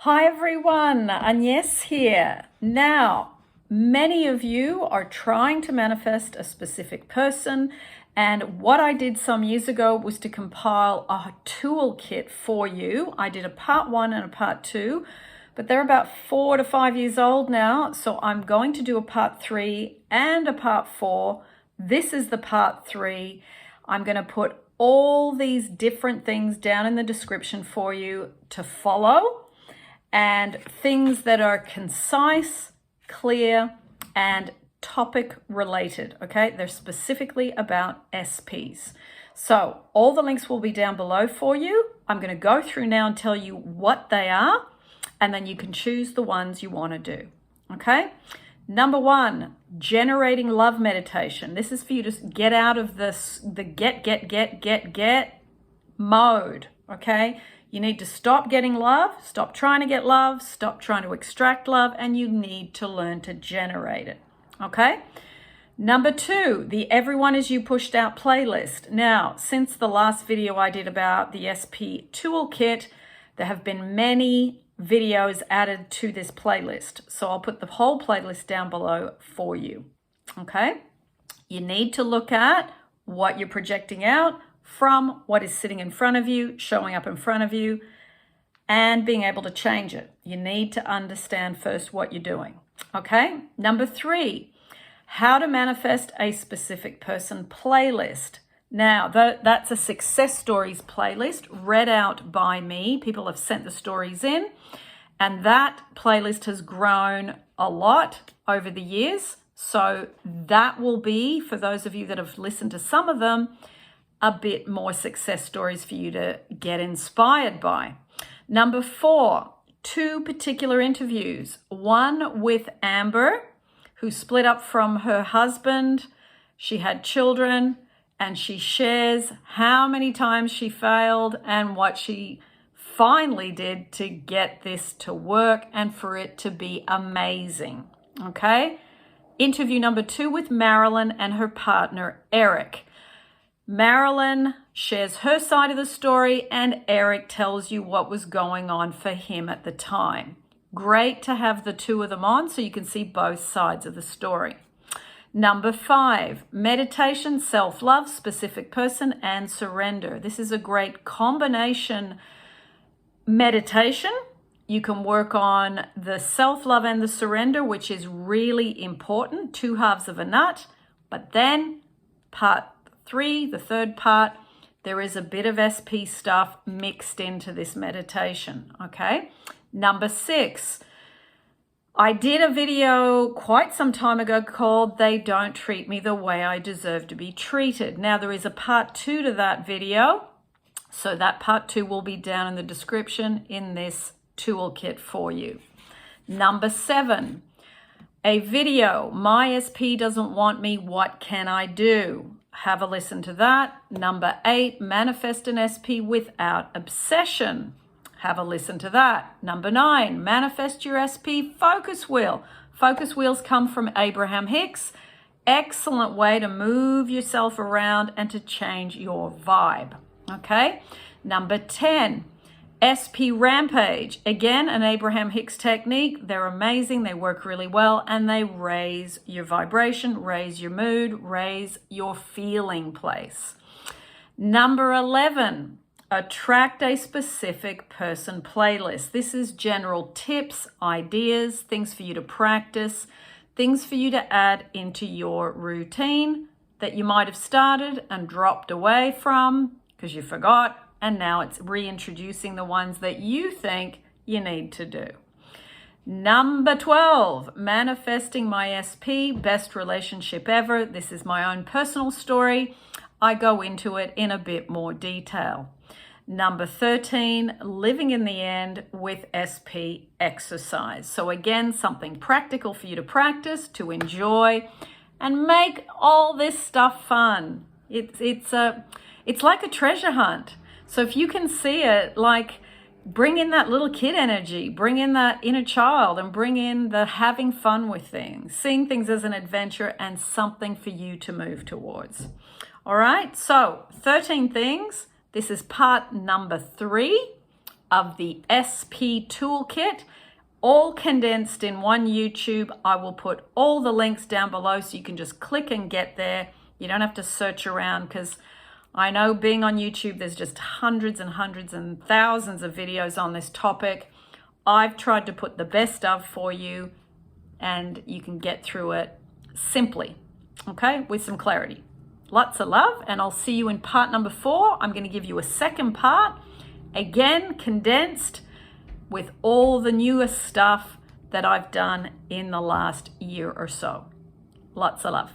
Hi everyone, Agnes here. Now, many of you are trying to manifest a specific person, and what I did some years ago was to compile a toolkit for you. I did a part 1 and a part 2, but they're about 4 to 5 years old now, so I'm going to do a part 3 and a part 4. This is the part 3. I'm going to put all these different things down in the description for you to follow, and things that are concise, clear, and topic related, okay? They're specifically about SPs. So all the links will be down below for you. I'm going to go through now and tell you what they are, and then you can choose the ones you want to do, okay? Number 1, generating love meditation. This is for you to get out of the get mode, okay? You need to stop getting love, stop trying to get love, stop trying to extract love, and you need to learn to generate it, okay? Number 2, the Everyone Is You Pushed Out playlist. Now, since the last video I did about the SP toolkit, there have been many videos added to this playlist. So I'll put the whole playlist down below for you, okay? You need to look at what you're projecting out from what is sitting in front of you, showing up in front of you, and being able to change it. You need to understand first what you're doing, okay? Number 3, how to manifest a specific person playlist. Now, that's a success stories playlist read out by me. People have sent the stories in, and that playlist has grown a lot over the years. So that will be, for those of you that have listened to some of them, a bit more success stories for you to get inspired by. Number 4, 2 particular interviews. One with Amber, who split up from her husband. She had children, and she shares how many times she failed and what she finally did to get this to work and for it to be amazing, okay? Interview number 2 with Marilyn and her partner, Eric. Marilyn shares her side of the story, and Eric tells you what was going on for him at the time. Great to have the two of them on so you can see both sides of the story. Number 5, meditation, self-love, specific person, and surrender. This is a great combination meditation. You can work on the self-love and the surrender, which is really important, 2 halves of a nut. But then part 3, the third part, there is a bit of SP stuff mixed into this meditation, okay? Number 6, I did a video quite some time ago called They Don't Treat Me the Way I Deserve to Be Treated. Now, there is a part 2 to that video, so that part 2 will be down in the description in this toolkit for you. Number 7, a video, My SP Doesn't Want Me, What Can I Do? Have a listen to that. Number 8, manifest an SP without obsession. Have a listen to that. Number 9, manifest your SP focus wheel. Focus wheels come from Abraham Hicks. Excellent way to move yourself around and to change your vibe. Okay. Number 10, SP Rampage. Again, an Abraham Hicks technique. They're amazing. They work really well, and they raise your vibration, raise your mood, raise your feeling place. Number 11, attract a specific person playlist. This is general tips, ideas, things for you to practice, things for you to add into your routine that you might have started and dropped away from because you forgot, and now it's reintroducing the ones that you think you need to do. Number 12, manifesting my SP, best relationship ever. This is my own personal story. I go into it in a bit more detail. Number 13, living in the end with SP exercise. So again, something practical for you to practice, to enjoy, and make all this stuff fun. It's like a treasure hunt. So if you can see it, like, bring in that little kid energy, bring in that inner child, and bring in the having fun with things, seeing things as an adventure and something for you to move towards. All right, so 13 things. This is part number 3. of the SP Toolkit, all condensed in one YouTube. I will put all the links down below so you can just click and get there. You don't have to search around, because I know being on YouTube, there's just hundreds and hundreds and thousands of videos on this topic. I've tried to put the best of for you, and you can get through it simply, okay, with some clarity. Lots of love, and I'll see you in part number 4. I'm going to give you a second part, again, condensed with all the newest stuff that I've done in the last year or so. Lots of love.